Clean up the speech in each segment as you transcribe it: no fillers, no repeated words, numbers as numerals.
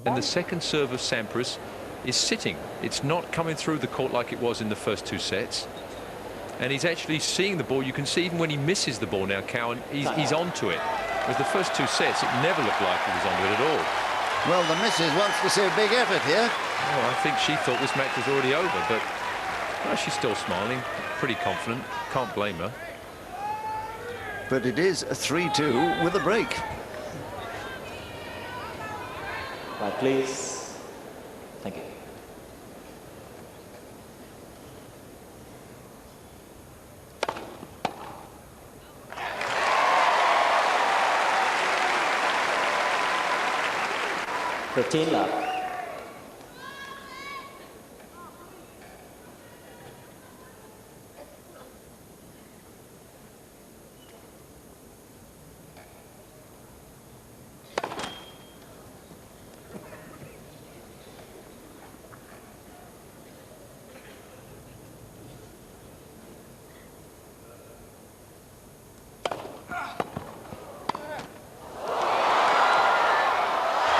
And the second serve of Sampras is sitting. It's not coming through the court like it was in the first two sets. And he's actually seeing the ball. You can see even when he misses the ball now, Cowan, he's onto it. Whereas the first two sets, it never looked like he was onto it at all. Well, the missus wants to see a big effort here. Oh, I think she thought this match was already over, but well, she's still smiling, pretty confident. Can't blame her. But it is a 3-2 with a break. Right, please. Thank you. Fifteen love.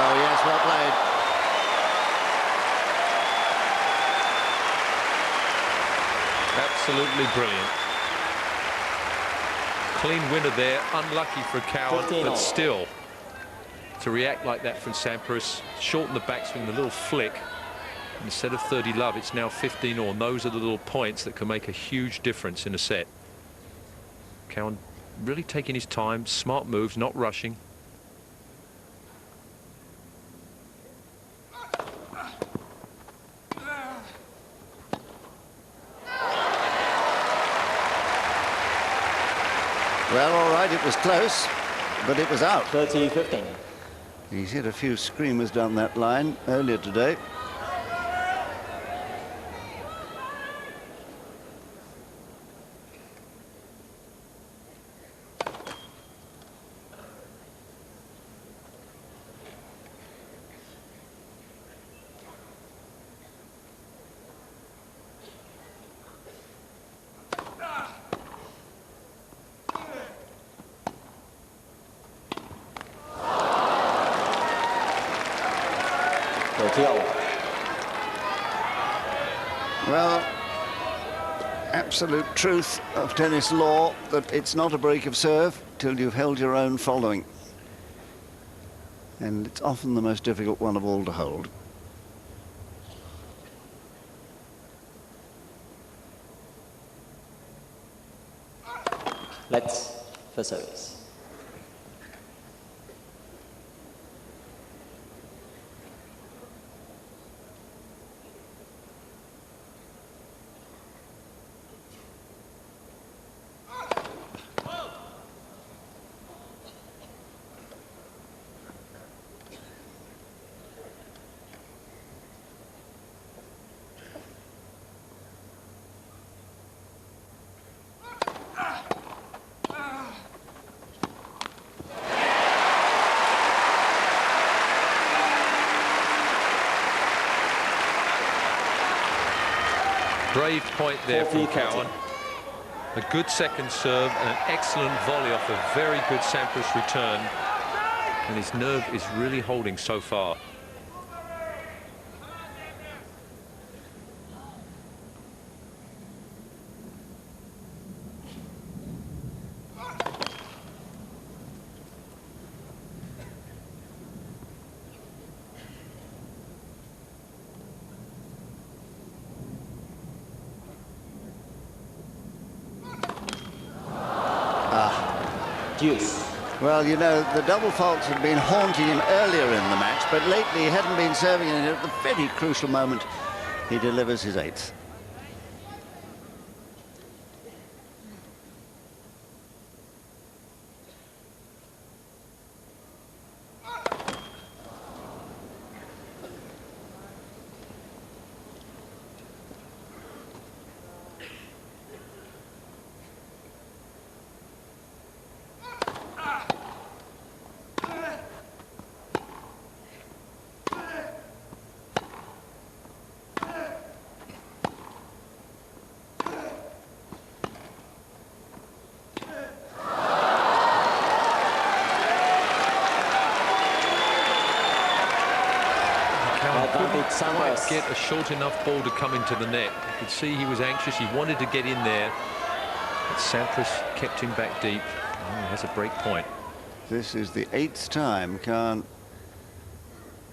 Oh, yes, well played. Absolutely brilliant. Clean winner there. Unlucky for Cowan, but still, to react like that from Sampras, shorten the backswing, the little flick. Instead of 30 love, it's now 15 all. And those are the little points that can make a huge difference in a set. Cowan really taking his time, smart moves, not rushing. Well, all right, it was close, but it was out. 30-15. He's hit a few screamers down that line earlier today. Well, absolute truth of tennis law that it's not a break of serve till you've held your own following. And it's often the most difficult one of all to hold. Let's for service. Brave point there from Cowan. A good second serve and an excellent volley off a very good Sampras return. And his nerve is really holding so far. Deuce. Well, you know, the double faults had been haunting him earlier in the match, but lately he hadn't been serving in it at the very crucial moment he delivers his eighth. Advantage quite Sampras. get a short enough ball to come into the net. You could see he was anxious. He wanted to get in there. But Sampras kept him back deep. Oh, he has a break point. This is the 8th time Cowan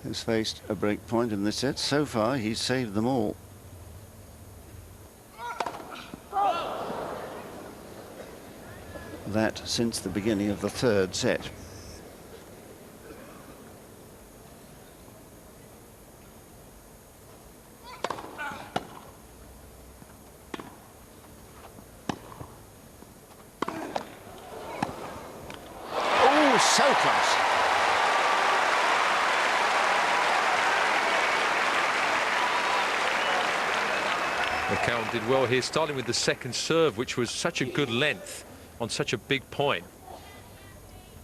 has faced a break point in this set. So far, he's saved them all. That since the beginning of the 3rd set. Oh, so close. Well, Cowan did well here, starting with the second serve, which was such a good length on such a big point.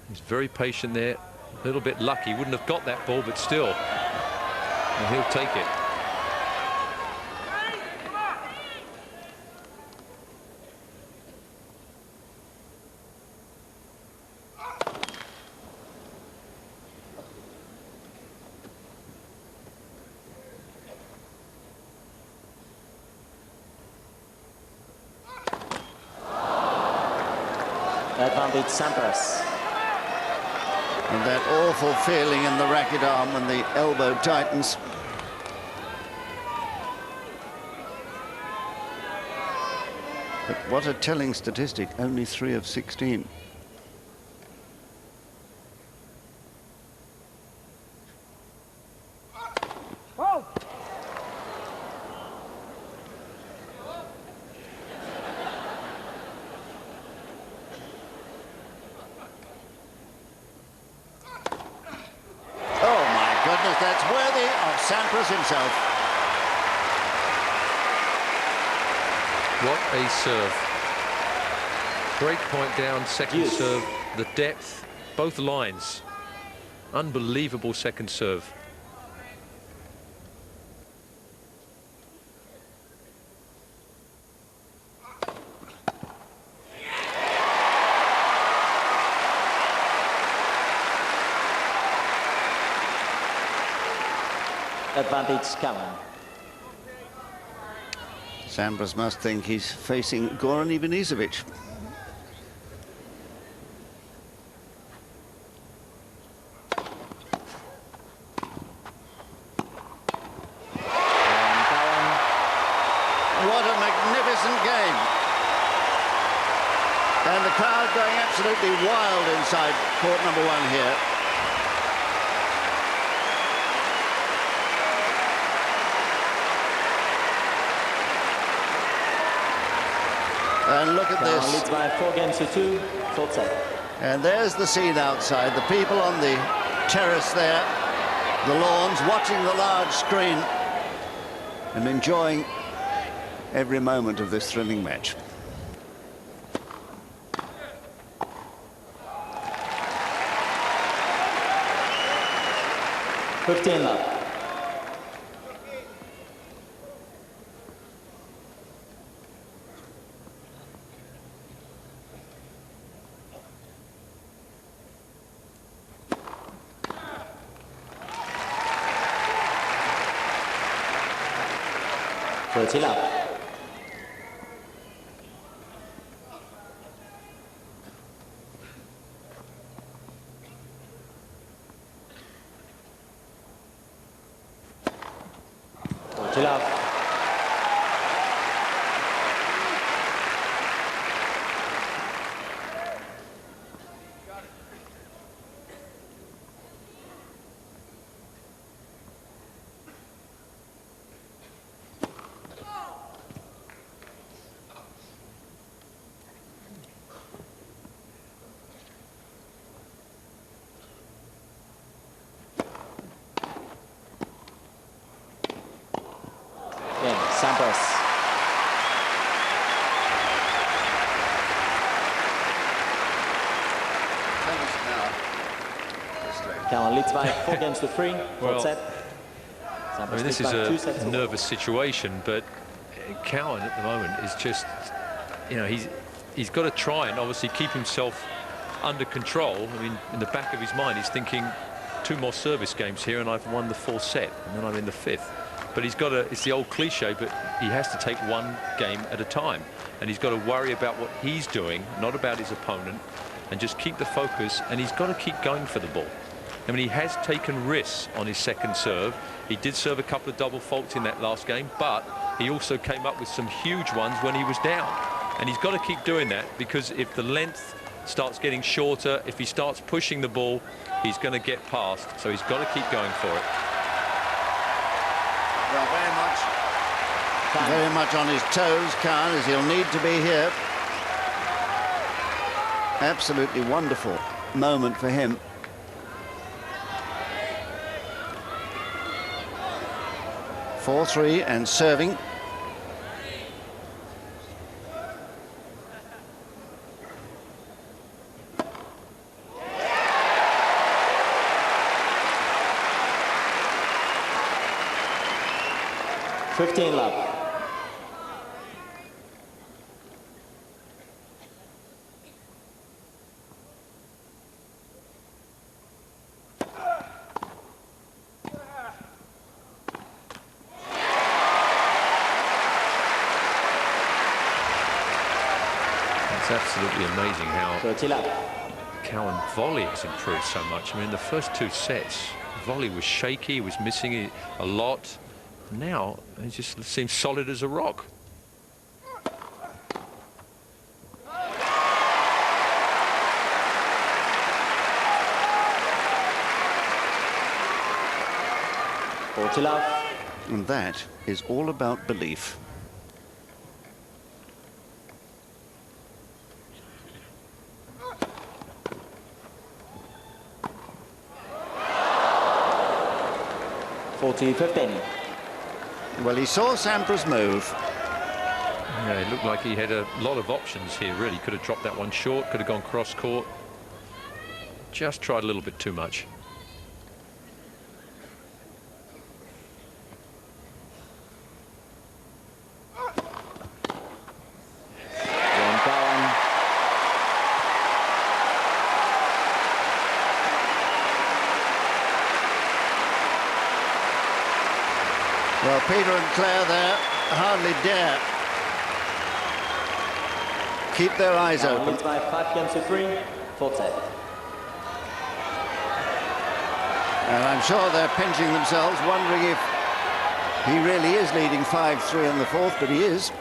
He's very patient there, a little bit lucky. Wouldn't have got that ball, but still, well, he'll take it. Advantage Sampras. And that awful feeling in the racket arm when the elbow tightens. But what a telling statistic, only 3 of 16. That's worthy of Sampras himself. What a serve. Break point down, second serve. The depth, both lines. Unbelievable second serve. Advantage Cowan. Sampras must think he's facing Goran Ivanisevic. What a magnificent game. And the crowd going absolutely wild inside court number 1 here. And look at this. Leads by 4-2, 4th set. And there's the scene outside. The people on the terrace there, the lawns, watching the large screen and enjoying every moment of this thrilling match. $15. $30 love. $40 love. Sampras. Cowan leads by 4-3, Well, set. I mean, this is a nervous situation, but Cowan at the moment is just, you know, he's got to try and obviously keep himself under control. I mean, in the back of his mind, he's thinking, 2 more service games here and I've won the 4th set, and then I'm in the 5th. But he's got to, it's the old cliche, but he has to take one game at a time, and he's got to worry about what he's doing, not about his opponent, and just keep the focus, and he's got to keep going for the ball. I mean, he has taken risks on his second serve. He did serve a couple of double faults in that last game, but he also came up with some huge ones when he was down. And he's got to keep doing that, because if the length starts getting shorter, if he starts pushing the ball, he's going to get past. So he's got to keep going for it. Well, very much on his toes, Cowan, as he'll need to be here. Absolutely wonderful moment for him. (4-3) and serving. love. It's absolutely amazing how Cowan volley has improved so much. I mean, in the first 2 sets, volley was shaky, he was missing it a lot. Now it just seems solid as a rock. And that is all about belief. Well, he saw Sampras move. Yeah, it looked like he had a lot of options here, really. Could have dropped that one short, could have gone cross court. Just tried a little bit too much. Well, Peter and Claire there hardly dare keep their eyes open. By 5-3, 4th set. And I'm sure they're pinching themselves, wondering if he really is leading 5-3 in the 4th, but he is.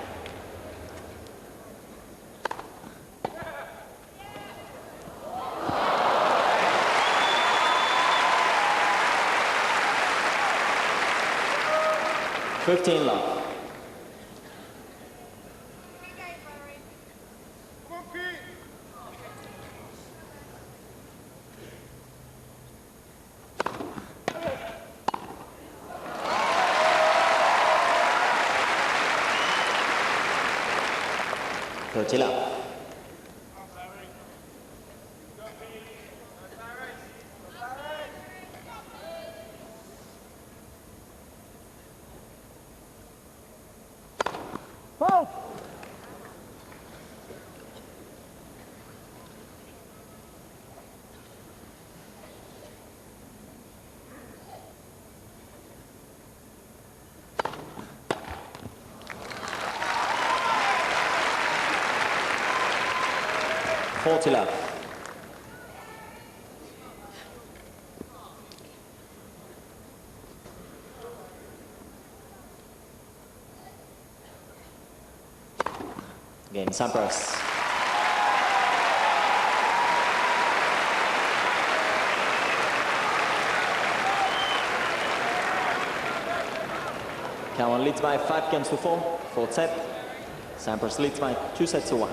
Love. Love. Game Sampras. Cowan leads by 5-4, 4th set. Sampras leads by 2-1.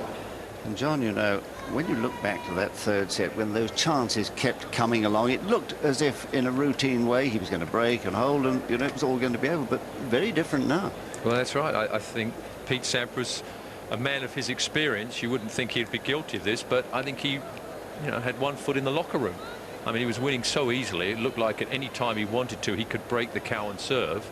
And John, you know, when you look back to that 3rd set, when those chances kept coming along, it looked as if in a routine way he was going to break and hold, and you know it was all going to be over, but very different now. Well, that's right. I think Pete Sampras, a man of his experience, you wouldn't think he'd be guilty of this, but I think he, you know, had one foot in the locker room. I mean, he was winning so easily. It looked like at any time he wanted to, he could break the Cowan serve.